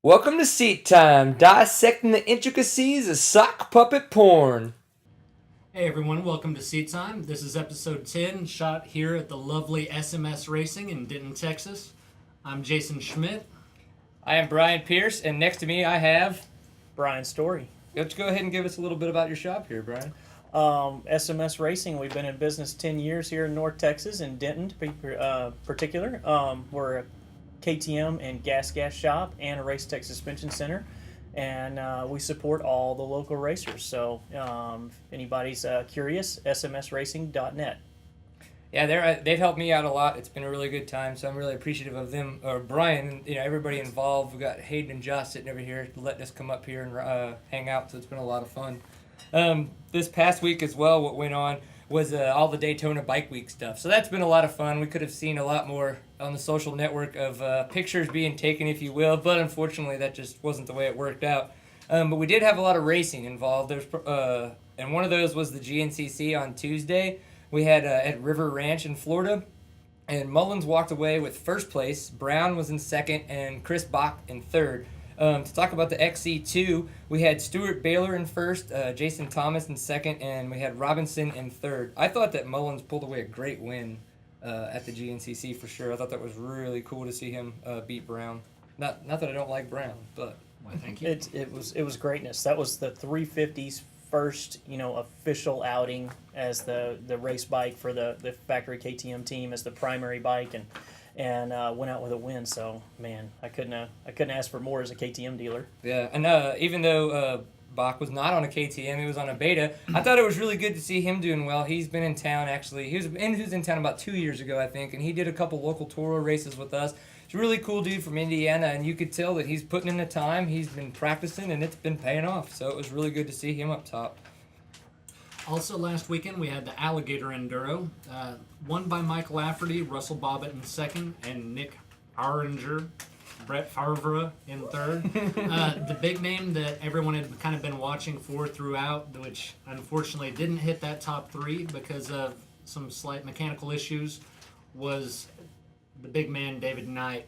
Welcome to Seat Time, dissecting the intricacies of sock puppet porn. Hey everyone, welcome to Seat Time. This is episode 10, shot here at the lovely SMS Racing in Denton, Texas. I'm Jason Schmidt. I am Brian Pierce, and next to me I have... Brian Storrie. Let's go ahead and give us a little bit about your shop here, Brian. SMS Racing, we've been in business 10 years here in North Texas, in Denton to be particular. We're a KTM and gas shop and a race tech suspension center. And we support all the local racers. So if anybody's curious, smsracing.net. Yeah, they've helped me out a lot. It's been a really good time, so I'm really appreciative of them, or Brian, and everybody involved. We've got Haydn and Josh sitting over here letting us come up here and hang out, so it's been a lot of fun. This past week as well, what went on was all the Daytona Bike Week stuff. So that's been a lot of fun. We could have seen a lot more on the social network of pictures being taken, if you will, but unfortunately that just wasn't the way it worked out. But we did have a lot of racing involved. And one of those was the GNCC on Tuesday. We had at River Ranch in Florida, and Mullins walked away with first place. Brown was in second, and Chris Bach in third. To talk about the XC2, we had Stewart Baylor in first, Jason Thomas in second, and we had Robinson in third. I thought that Mullins pulled away a great win at the GNCC for sure. I thought that was really cool to see him beat Brown. Not that I don't like Brown, but Why, thank you. It was greatness. That was the 350's first official outing as the race bike for the factory KTM team as the primary bike, and went out with a win. So man, I couldn't ask for more as a KTM dealer. yeah. And even though Bach was not on a KTM, he was on a Beta. I thought it was really good to see him doing well. He's been in town actually. He was in town about 2 years ago, I think, and he did a couple local Toro races with us. He's a really cool dude from Indiana, and you could tell that he's putting in the time. He's been practicing, and it's been paying off. So it was really good to see him up top. Also last weekend we had the Alligator Enduro, won by Mike Lafferty, Russell Bobbitt in second, and Nick Aringer, Brett Favre in third. The big name that everyone had kind of been watching for throughout, which unfortunately didn't hit that top three because of some slight mechanical issues, was the big man David Knight.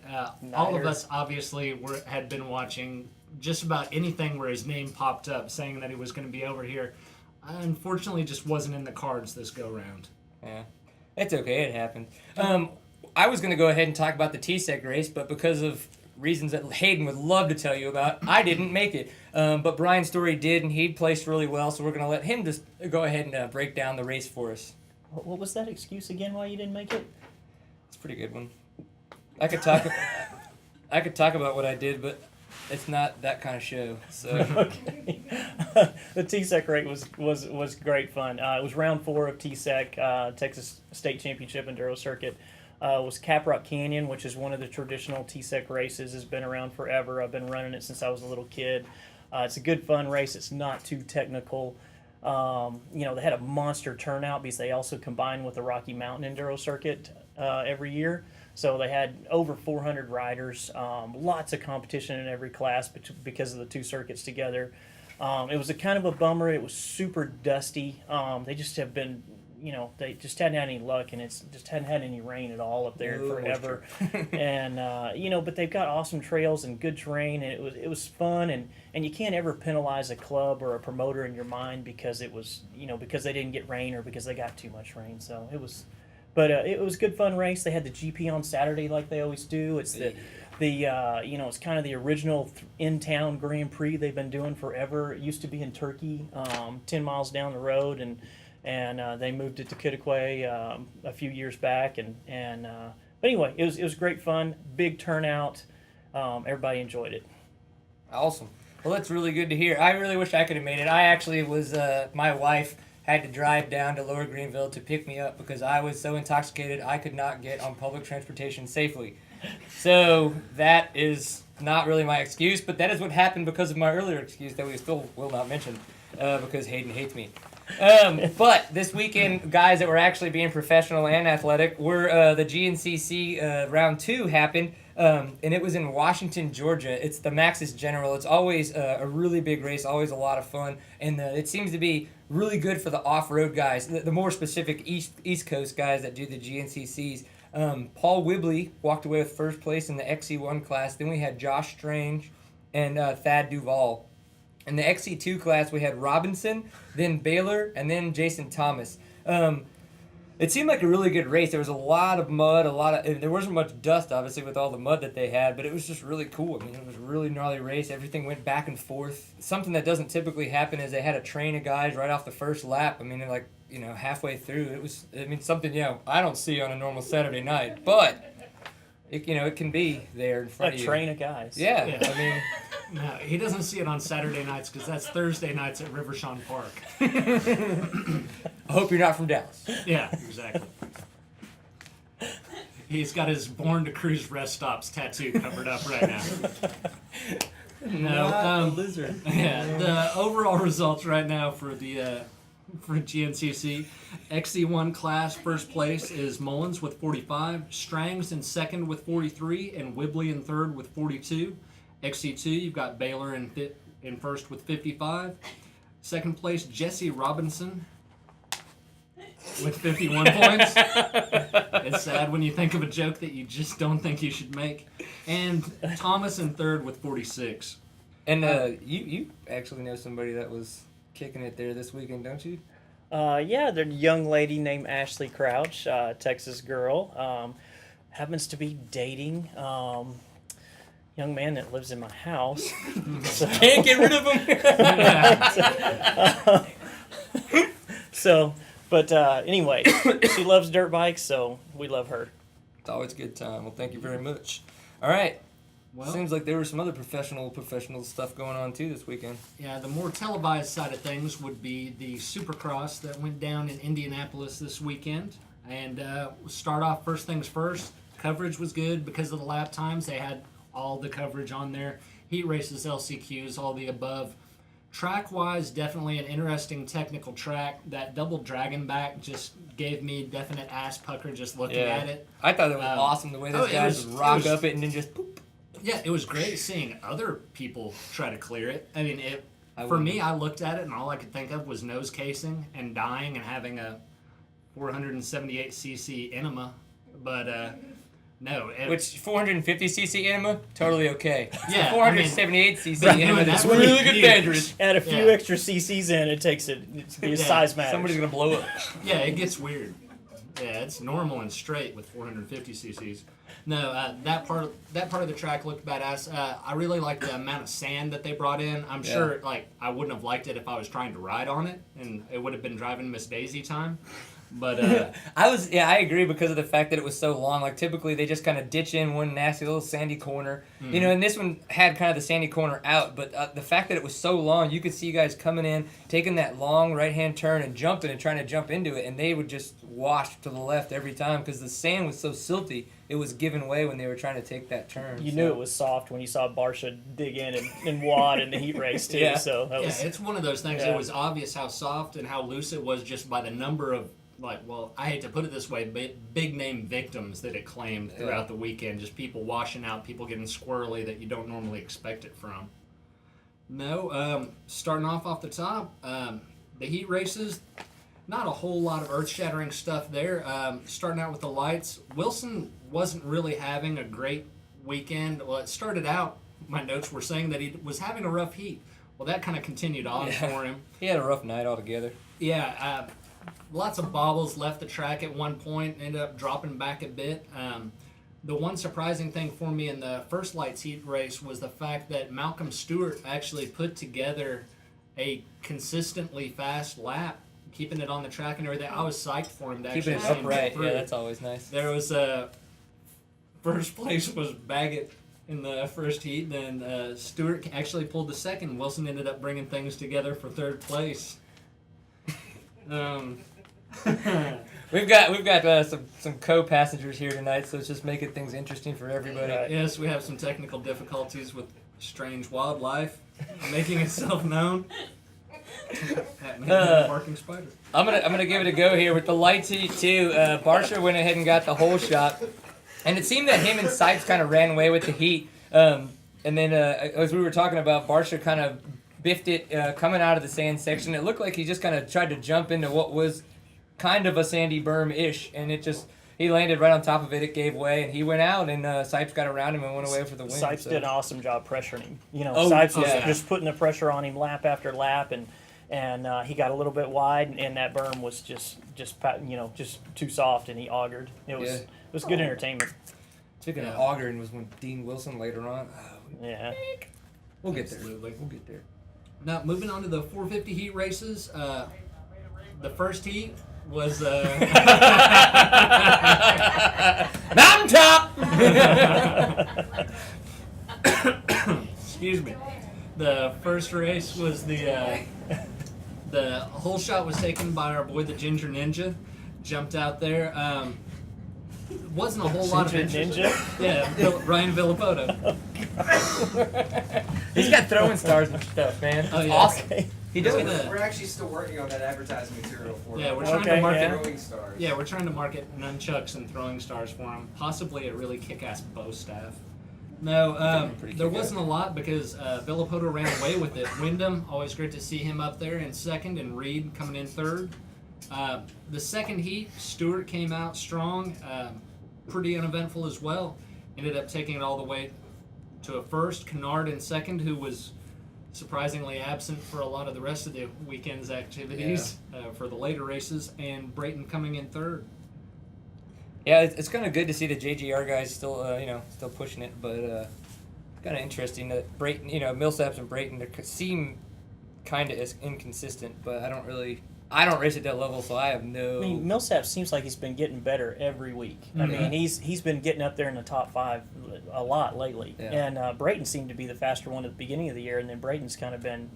All of us obviously had been watching just about anything where his name popped up saying that he was going to be over here. Unfortunately, just wasn't in the cards this go round. Yeah, it's okay. It happened. I was going to go ahead and talk about the T-Sec race, but because of reasons that Haydn would love to tell you about, I didn't make it. But Brian Storrie did, and he placed really well, so we're going to let him just go ahead and break down the race for us. What was that excuse again? Why you didn't make it? It's a pretty good one. I could talk about what I did, but it's not that kind of show. So Okay. The T-Sec race was great fun. It was round 4 of T-Sec, Texas State Championship Enduro Circuit. It was Caprock Canyon, which is one of the traditional T-Sec races. Has been around forever. I've been running it since I was a little kid. It's a good fun race. It's not too technical. They had a monster turnout because they also combined with the Rocky Mountain Enduro Circuit every year. So they had over 400 riders, lots of competition in every class because of the two circuits together. It was a kind of a bummer. It was super dusty. They just have been, they just hadn't had any luck, and it's just hadn't had any rain at all up there forever. And but they've got awesome trails and good terrain, and it was fun. And you can't ever penalize a club or a promoter in your mind because it was because they didn't get rain or because they got too much rain. So it was. But it was a good fun race. They had the GP on Saturday like they always do. It's it's kind of the original in-town Grand Prix they've been doing forever. It used to be in Turkey, 10 miles down the road, and they moved it to Kittiquay a few years back. But anyway, it was great fun, big turnout. Everybody enjoyed it. awesome. Well, that's really good to hear. I really wish I could have made it. I actually was my wife had to drive down to Lower Greenville to pick me up because I was so intoxicated I could not get on public transportation safely. So that is not really my excuse, but that is what happened because of my earlier excuse that we still will not mention because Haydn hates me. But this weekend, guys that were actually being professional and athletic were the GNCC round 2 happened, and it was in Washington, Georgia. It's the Maxis General. It's always a really big race, always a lot of fun, and it seems to be really good for the off-road guys, the more specific East Coast guys that do the GNCCs. Paul Wibley walked away with first place in the XC1 class. Then we had Josh Strange, and Thad Duvall. In the XC2 class, we had Robinson, then Baylor, and then Jason Thomas. It seemed like a really good race. There was a lot of mud, there wasn't much dust, obviously, with all the mud that they had, but it was just really cool. I mean, it was a really gnarly race. Everything went back and forth. Something that doesn't typically happen is they had a train of guys right off the first lap. I mean, halfway through, it was, something, I don't see on a normal Saturday night, but it can be there in front of you. A train of guys. Yeah. I mean, No, he doesn't see it on Saturday nights because that's Thursday nights at Rivershawn Park. I hope you're not from Dallas. Yeah, exactly. He's got his Born to Cruise rest stops tattoo covered up right now. No, lizard. Yeah, the overall results right now for the for GNCC, XC1 class first place is Mullins with 45, Strangs in second with 43, and Whibley in third with 42. XC2, you've got Baylor in first with 55. Second place, Jesse Robinson with 51 points. It's sad when you think of a joke that you just don't think you should make. And Thomas in third with 46. And you actually know somebody that was kicking it there this weekend, don't you? Yeah, there's a young lady named Ashley Crouch, Texas girl, happens to be dating young man that lives in my house. So, can't get rid of him. But anyway, she loves dirt bikes, so we love her. It's always a good time. Well, thank you very much. All right. Well, seems like there was some other professional stuff going on too this weekend. Yeah, the more televised side of things would be the Supercross that went down in Indianapolis this weekend. And start off first things first. Coverage was good because of the lap times. They had all the coverage on there. Heat races, LCQs, all the above. Track-wise, definitely an interesting technical track. That double dragon back just gave me definite ass pucker just looking at it. I thought it was awesome the way those guys would rock up it and then just poop. Yeah, it was great seeing other people try to clear it. I mean, for me, I looked at it and all I could think of was nose casing and dying and having a 478cc enema. But no. Which 450cc enema? Totally okay. Yeah. 478cc enema that's really good dangerous. Add a few extra cc's in, it takes it to be a size matter. Somebody's going to blow up. Yeah, it gets weird. Yeah, it's normal and straight with 450 cc's. No, that part of the track looked badass. I really liked the amount of sand that they brought in. I'm sure, I wouldn't have liked it if I was trying to ride on it, and it would have been driving Miss Daisy time. But I agree because of the fact that it was so long. Like typically they just kind of ditch in one nasty little sandy corner, and this one had kind of the sandy corner out. But the fact that it was so long, you could see you guys coming in, taking that long right hand turn and jumping and trying to jump into it, and they would just wash to the left every time because the sand was so silty. It was giving way when they were trying to take that turn. You knew it was soft when you saw Barsha dig in and wad in the heat race too. Yeah. So that was, it's one of those things. Yeah. It was obvious how soft and how loose it was just by the number of I hate to put it this way, but big name victims that it claimed throughout the weekend. Just people washing out, people getting squirrely that you don't normally expect it from. No, starting off the top, the heat races, not a whole lot of earth-shattering stuff there. Starting out with the lights, Wilson wasn't really having a great weekend. Well, it started out, my notes were saying that he was having a rough heat. Well, that kind of continued on for him. He had a rough night altogether. Yeah, lots of bobbles left the track at one point, ended up dropping back a bit. The one surprising thing for me in the first lights heat race was the fact that Malcolm Stewart actually put together a consistently fast lap, keeping it on the track and everything. I was psyched for him to keeping actually it upright. through. Yeah, that's always nice. There was first place was Baggett in the first heat, then Stewart actually pulled the second. Wilson ended up bringing things together for third place. We've got some co-passengers here tonight, so it's just making things interesting for everybody. Yes, we have some technical difficulties with strange wildlife making itself known. Barking spider. I'm gonna give it a go here with the lights heat too. Barsha went ahead and got the whole shot, and it seemed that him and Sipes kind of ran away with the heat. And then as we were talking about, Barsha kind of biffed it coming out of the sand section. It looked like he just kind of tried to jump into what was kind of a sandy berm-ish, and it just he landed right on top of it. It gave way, and he went out, and Sipes got around him and went away for the win. Sipes did an awesome job pressuring him. Oh, Sipes was yeah. just putting the pressure on him lap after lap, and he got a little bit wide, and that berm was just too soft, and he augured. It was good entertainment. Speaking of augering, was when Dean Wilson later on. Yeah. We'll get there. Absolutely. We'll get there. Now, moving on to the 450 heat races. The first heat was Mountaintop! excuse me. The first race was the whole shot was taken by our boy the Ginger Ninja. Jumped out there. Wasn't a whole lot of interest. Ninja? Yeah, Ryan Villapoto. He's got throwing stars and stuff, man. It's Oh, yeah. awesome. Okay. He does. We're actually still working on that advertising material for Yeah, him. we're trying to Okay, market. yeah. Throwing stars. Yeah, we're trying to market nunchucks and throwing stars for him. Possibly a really kick-ass bow staff. No, Pretty there kick-ass. wasn't a lot because Villapoto ran away with it. Wyndham, always great to see him up there in second, and Reed coming in third. The second heat, Stewart came out strong, pretty uneventful as well. Ended up taking it all the way to a first. Kennard in second, who was surprisingly absent for a lot of the rest of the weekend's activities for the later races, and Brayton coming in third. Yeah, it's kind of good to see the JGR guys still, still pushing it, but kind of interesting that Brayton, Millsaps and Brayton seem kind of inconsistent, but I don't race at that level, so I have no. I mean, Millsap seems like he's been getting better every week. I mean, he's been getting up there in the top 5 a lot lately. Yeah. And Brayton seemed to be the faster one at the beginning of the year, and then Brayton's kind of been,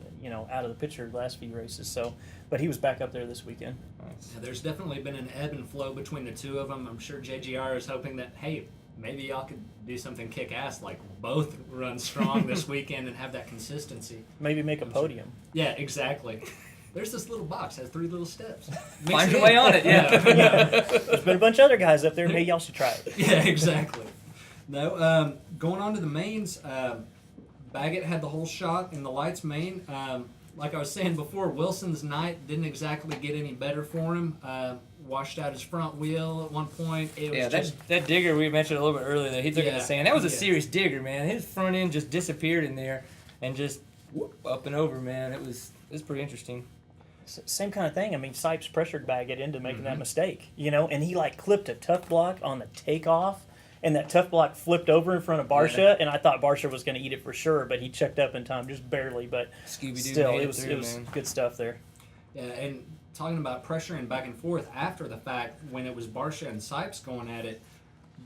out of the picture the last few races. So, but he was back up there this weekend. Yeah, there's definitely been an ebb and flow between the two of them. I'm sure JGR is hoping that, hey, maybe y'all could do something kick-ass, like both run strong this weekend and have that consistency. Maybe make a podium. Yeah, exactly. There's this little box, has 3 little steps. Mix Find it your in. way on it, yeah. There's been a bunch of other guys up there. Maybe y'all should try it. Yeah, exactly. No, going on to the mains, Baggett had the whole shot in the lights main. Like I was saying before, Wilson's night didn't exactly get any better for him. Washed out his front wheel at one point. It was just that digger we mentioned a little bit earlier that he took in Yeah. the sand. That was a Yeah. serious digger, man. His front end just disappeared in there and just up and over, man. It was pretty interesting. Same kind of thing. I mean, Sipes pressured Baggett into making that mistake, and he clipped a tough block on the takeoff, and that tough block flipped over in front of Barsha, and I thought Barsha was going to eat it for sure, but he checked up in time just barely. But Scooby-Doo still, made it it was through, man. good stuff there. Yeah, and talking about pressuring back and forth after the fact, when it was Barsha and Sipes going at it,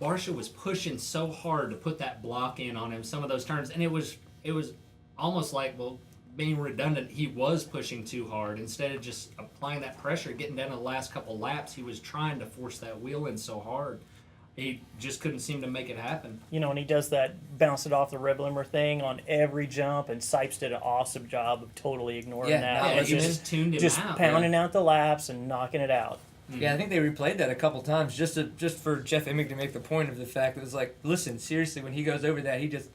Barsha was pushing so hard to put that block in on him some of those turns, and it was almost like, well, being redundant, he was pushing too hard. Instead of just applying that pressure, getting down to the last couple laps, he was trying to force that wheel in so hard. He just couldn't seem to make it happen. And he does that bounce it off the Reblimmer thing on every jump, and Sipes did an awesome job of totally ignoring Yeah, that. no, Yeah, And he just tuned him just out. pounding out the laps and knocking it out. Yeah, I think they replayed that a couple times just for Jeff Emig to make the point of the fact that it was like, listen, seriously, when he goes over that, he just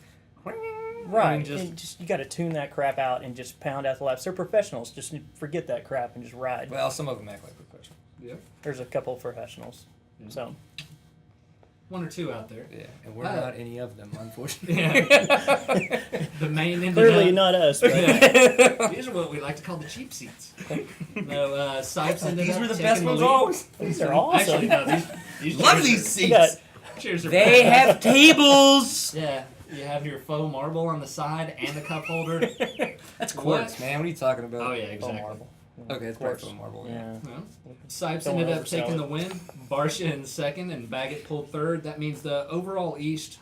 Right, and just and just you got to tune that crap out and just pound out the laps. They're professionals. Just forget that crap and just ride. well, some of them act like professionals. Yeah. There's a couple of professionals. So 1 or 2 out there. Yeah, and we're not any of them, unfortunately. Yeah. The main ended clearly up, not us. But Yeah. These are what we like to call the cheap seats. No, Sipes ended These up were the taking best ones lead. always. these are awesome. Actually, no, these Love chairs these are- You got- seats. Chairs are They have tables. Yeah, you have your faux marble on the side and a cup holder. That's quartz, What? man. What are you talking about? Oh yeah, Faux exactly. marble. Okay, it's Quartz. probably marble. Yeah. Well, Sipes Don't ended wanna up taking oversell the win. Barsha in second, and Baggett pulled third. That means the overall East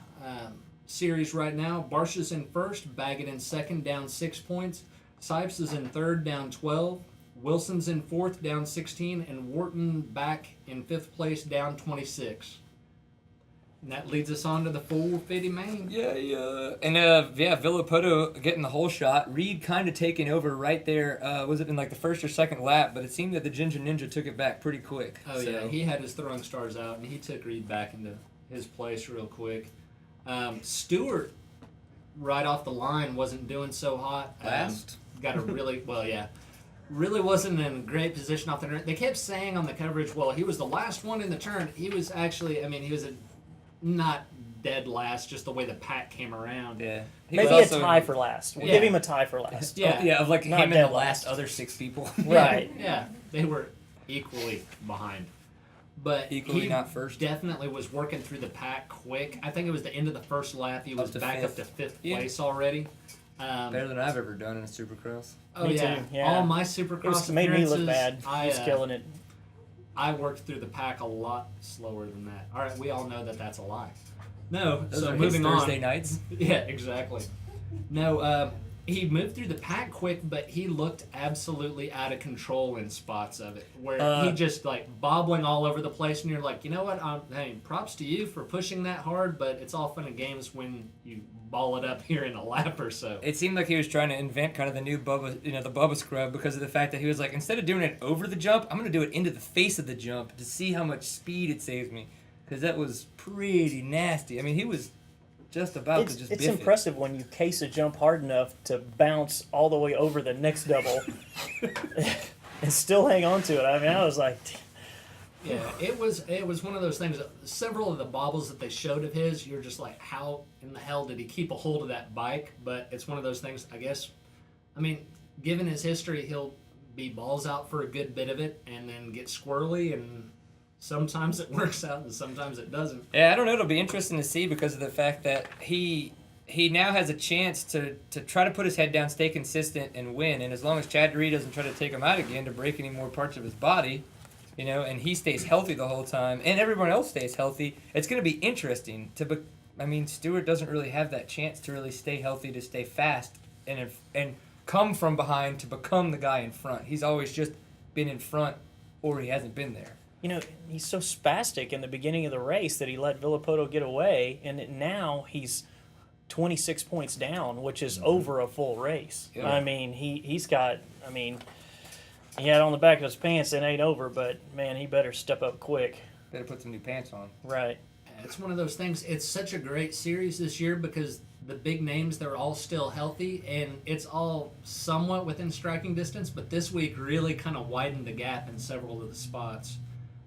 series right now: Barsha's in first, Baggett in second, down 6 points. Sipes is in third, down 12. Wilson's in fourth, down 16, and Wharton back in fifth place, down 26. And that leads us on to the 450 main. Yeah. And Villapoto getting the whole shot. Reed kind of taking over right there. Was it in like the first or second lap? But it seemed that the Ginger Ninja took it back pretty quick. Oh, so. yeah, he had his throwing stars out, and he took Reed back into his place real quick. Stewart, right off the line, wasn't doing so hot. Last? Got a really, well, yeah. really wasn't in a great position off the turn. They kept saying on the coverage, well, he was the last one in the turn. He was actually, I mean, he was not dead last, just the way the pack came around. Yeah. Maybe a tie for last. We'll Yeah. give him a tie for last. Yeah. Of like Not him and dead the last last. other 6 people. Right. Yeah, they were equally behind. But Equally he not first. definitely was working through the pack quick. I think it was the end of the first lap. He was to back up fifth. to 5th Yeah. place already. Better than I've ever done in a Supercross. Oh Me yeah. too, yeah. All my It Supercross was made me look appearances, bad. He's killing it. I worked through the pack a lot slower than that. All right, we all know that that's a lie. No, Those so are his moving on. Thursday nights. Yeah, exactly. No, he moved through the pack quick, but he looked absolutely out of control in spots of it, where he just like bobbling all over the place, and you're like, you know what? Hey, props to you for pushing that hard, but it's all fun and games when you ball it up here in a lap or so. It seemed like he was trying to invent kind of the new Bubba, the Bubba scrub, because of the fact that he was like, instead of doing it over the jump, I'm going to do it into the face of the jump to see how much speed it saves me. Because that was pretty nasty. I mean, he was just about to just It's biff impressive when you case a jump hard enough to bounce all the way over the next double and still hang on to it. I mean, I was like, Yeah, it was one of those things. Several of the bobbles that they showed of his, you're just like, how in the hell did he keep a hold of that bike? But it's one of those things, I guess. I mean, given his history, he'll be balls out for a good bit of it and then get squirrely, and sometimes it works out and sometimes it doesn't. Yeah, I don't know. It'll be interesting to see because of the fact that he now has a chance to try to put his head down, stay consistent, and win. And as long as Chad Reed doesn't try to take him out again to break any more parts of his body, and he stays healthy the whole time, and everyone else stays healthy, it's going to be interesting. Stewart doesn't really have that chance to really stay healthy, to stay fast, and come from behind to become the guy in front. He's always just been in front, or he hasn't been there. he's so spastic in the beginning of the race that he let Villapoto get away, and now he's 26 points down, which is over a full race. Yeah. I mean, he's got, he had on the back of his pants, it ain't over, but, man, he better step up quick. Better put some new pants on. Right. It's one of those things. It's such a great series this year because the big names, they're all still healthy, and it's all somewhat within striking distance, but this week really kind of widened the gap in several of the spots.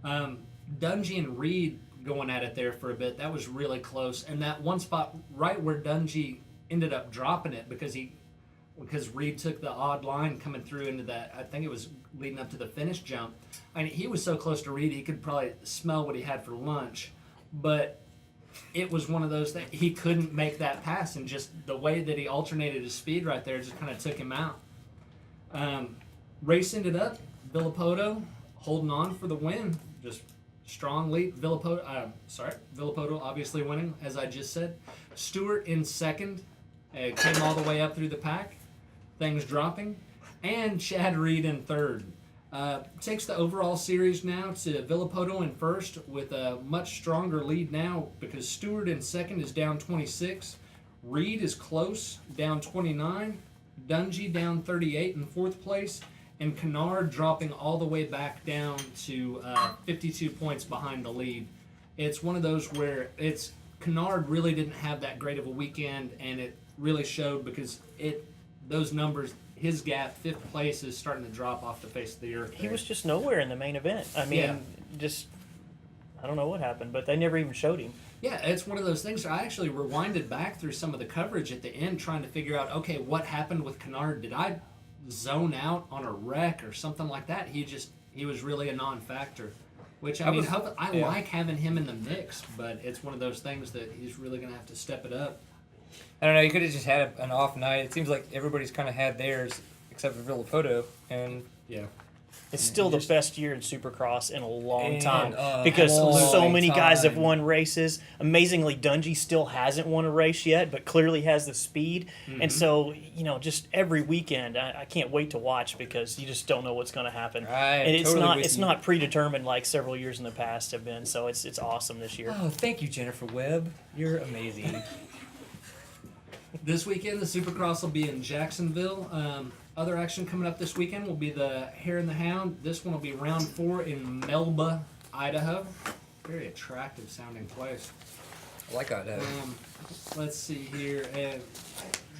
Dungy and Reed going at it there for a bit, that was really close, and that one spot right where Dungy ended up dropping it because Reed took the odd line coming through into that, I think it was leading up to the finish jump. I mean, he was so close to Reed, he could probably smell what he had for lunch, but it was one of those things, he couldn't make that pass, and just the way that he alternated his speed right there just kind of took him out. Race ended up, Villapoto holding on for the win, just strong lead. Villapoto obviously winning, as I just said. Stewart in second, came all the way up through the pack, things dropping, and Chad Reed in third. Takes the overall series now to Villapoto in first with a much stronger lead now because Stewart in second is down 26. Reed is close, down 29. Dungy down 38 in fourth place. And Kennard dropping all the way back down to 52 points behind the lead. It's one of those where Kennard really didn't have that great of a weekend, and it really showed because those numbers, his gap, fifth place, is starting to drop off the face of the earth. He was just nowhere in the main event. I mean, I don't know what happened, but they never even showed him. Yeah, it's one of those things. I actually rewinded back through some of the coverage at the end trying to figure out, okay, what happened with Kennard? Did I zone out on a wreck or something like that? He was really a non-factor, which I like having him in the mix, but it's one of those things that he's really going to have to step it up. I don't know. You could have just had an off night. It seems like everybody's kind of had theirs except for Villapoto, and It's still the best year in Supercross in a long And, time because long so many guys have time. won races. Amazingly, Dungy still hasn't won a race yet, but clearly has the speed. And so, just every weekend, I can't wait to watch because you just don't know what's going to happen. Right, And it's totally not with it's you. not predetermined like several years in the past have been. So it's awesome this year. oh, thank you, Jennifer Webb. You're amazing. This weekend, the Supercross will be in Jacksonville. Other action coming up this weekend will be the Hare and the Hound. This one will be round 4 in Melba, Idaho. Very attractive sounding place. I like that. Let's see here.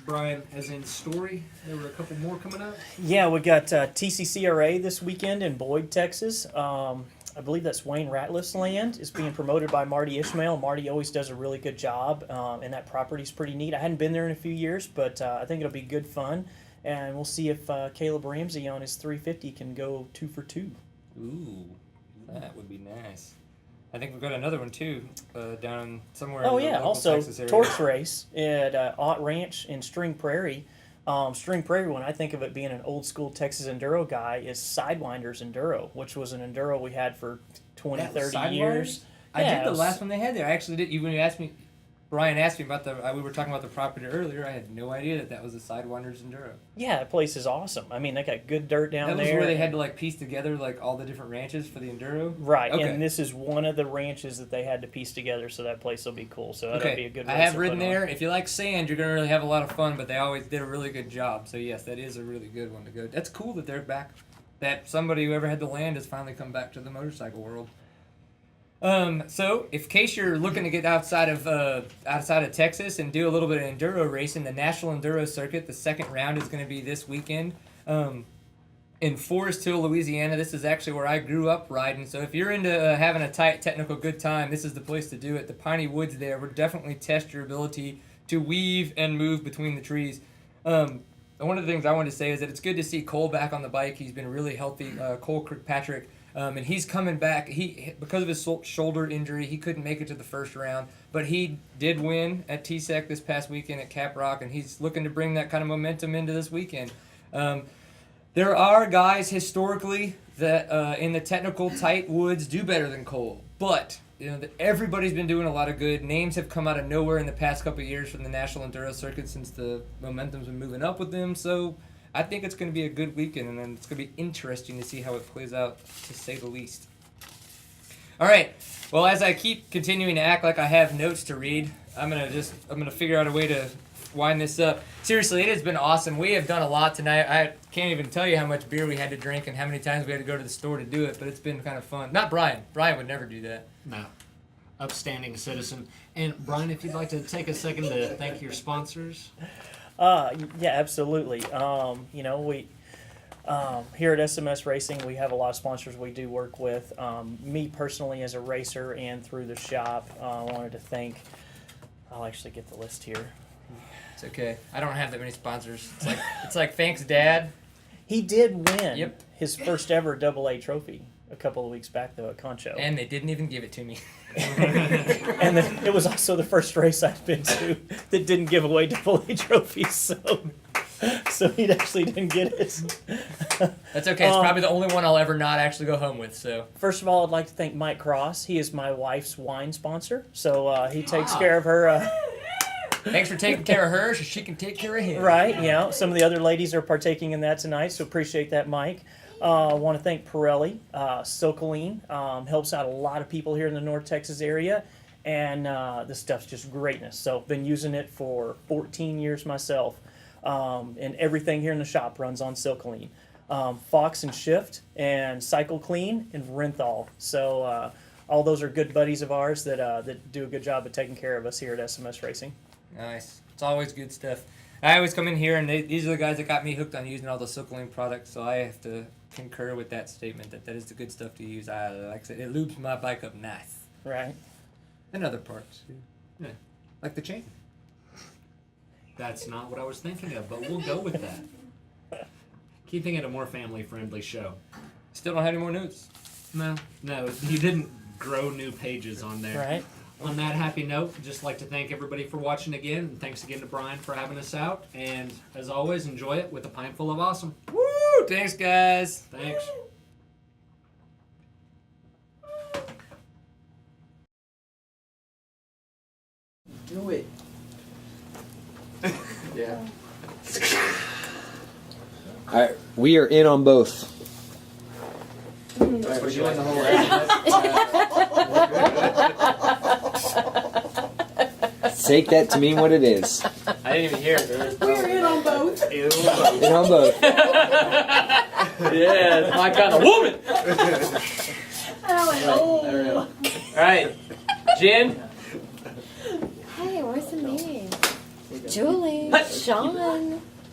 Brian, as in Storrie, there were a couple more coming up. Yeah, we got TCCRA this weekend in Boyd, Texas. I believe that's Wayne Ratliff's land. It's being promoted by Marty Ishmael. Marty always does a really good job, and that property's pretty neat. I hadn't been there in a few years, but I think it'll be good fun. And we'll see if Caleb Ramsey on his 350 can go 2 for 2. Ooh, that would be nice. I think we've got another one too, down somewhere. Oh in the yeah, local also Texas area. torch race at Ott Ranch in String Prairie. String Prairie, when I think of it being an old school Texas Enduro guy, is Sidewinders Enduro, which was an Enduro we had for 20, That was 30 years. I Yeah, did it the was- last one they had there. I actually did. When you asked me, Brian asked me about we were talking about the property earlier. I had no idea that was the Sidewinders Enduro. Yeah, that place is awesome. I mean, they got good dirt down That was there. where they had to like piece together like all the different ranches for the Enduro. Right, Okay. and this is one of the ranches that they had to piece together, so that place will be cool. So that'll be a good I race have to ridden put on. there. If you like sand, you're gonna really have a lot of fun. But they always did a really good job. So yes, that is a really good one to go. That's cool that they're back. That somebody who ever had the land has finally come back to the motorcycle world. So, in case you're looking to get outside of Texas and do a little bit of enduro racing, the National Enduro Circuit, the second round is going to be this weekend in Forest Hill, Louisiana. This is actually where I grew up riding. So if you're into having a tight, technical, good time, this is the place to do it. The piney woods there will definitely test your ability to weave and move between the trees. One of the things I wanted to say is that it's good to see Cole back on the bike. He's been really healthy, Cole Kirkpatrick. And he's coming back. Because of his shoulder injury, he couldn't make it to the first round. But he did win at TSEC this past weekend at Cap Rock, and he's looking to bring that kind of momentum into this weekend. There are guys historically that in the technical tight woods do better than Cole. But everybody's been doing a lot of good. Names have come out of nowhere in the past couple of years from the National Enduro Circuit since the momentum's been moving up with them. So I think it's going to be a good weekend, and then it's going to be interesting to see how it plays out, to say the least. All right. Well, as I keep continuing to act like I have notes to read, I'm gonna figure out a way to wind this up. Seriously, it has been awesome. We have done a lot tonight. I can't even tell you how much beer we had to drink and how many times we had to go to the store to do it, but it's been kind of fun. Not Brian. Brian would never do that. No. Upstanding citizen. And Brian, if you'd like to take a second to thank your sponsors. Yeah, absolutely. We here at SMS Racing, we have a lot of sponsors we do work with. Me personally, as a racer and through the shop, I wanted to thank. I'll actually get the list here. It's okay. I don't have that many sponsors. It's like thanks, Dad. He did win Yep. his first ever AA trophy a couple of weeks back, though, at Concho. And they didn't even give it to me. And it was also the first race I've been to that didn't give away AA trophies, so he actually didn't get it. That's okay. It's probably the only one I'll ever not actually go home with. So First of all, I'd like to thank Mike Cross. He is my wife's wine sponsor, so he takes care of her. thanks for taking care of her so she can take care of him. Right, some of the other ladies are partaking in that tonight, so appreciate that, Mike. I want to thank Pirelli. Silcoline helps out a lot of people here in the North Texas area, and this stuff's just greatness. So been using it for 14 years myself, and everything here in the shop runs on Silcoline. Fox and Shift, and Cycle Clean, and Renthal. So all those are good buddies of ours that do a good job of taking care of us here at SMS Racing. Nice. It's always good stuff. I always come in here, and these are the guys that got me hooked on using all the Silcoline products, so I have to concur with that statement that is the good stuff to use. Like I said, it lubes my bike up nice. Right. And other parts. Yeah. Like the chain. That's not what I was thinking of, but we'll go with that. Keeping it a more family-friendly show. Still don't have any more notes. No, you didn't grow new pages on there. Right. On that happy note, I'd just like to thank everybody for watching again, and thanks again to Brian for having us out. And as always, enjoy it with a pint full of awesome. Woo! Thanks, guys. Thanks. Do it. Yeah. All right, we are in on both. Right, was you in the whole Take that to mean what it is. I didn't even hear it. We're in on both. In on both. Yeah, it's my kind of woman. Oh. All right, Jen. Hey, where's the name? Julie, Sean.